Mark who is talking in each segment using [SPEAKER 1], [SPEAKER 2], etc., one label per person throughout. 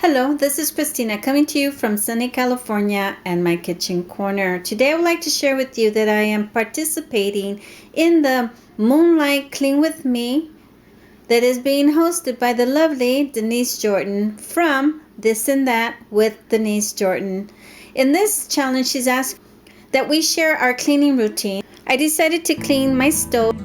[SPEAKER 1] Hello, this is Christina coming to you from sunny California and my kitchen corner. Today I would like to share with you that I am participating in the Moonlight Clean With Me that is being hosted by the lovely Denise Jordan from This and That with Denise Jordan. In this challenge, she's asked that we share our cleaning routine. I decided to clean my stove.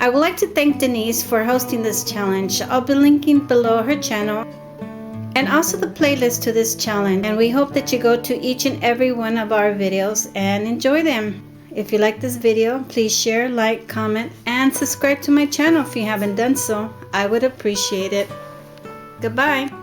[SPEAKER 1] I would like to thank Denise for hosting this challenge. I'll be linking below her channel and also the playlist to this challenge. And we hope that you go to each and every one of our videos and enjoy them. If you like this video, please share, like, comment, and subscribe to my channel if you haven't done so. I would appreciate it. Goodbye.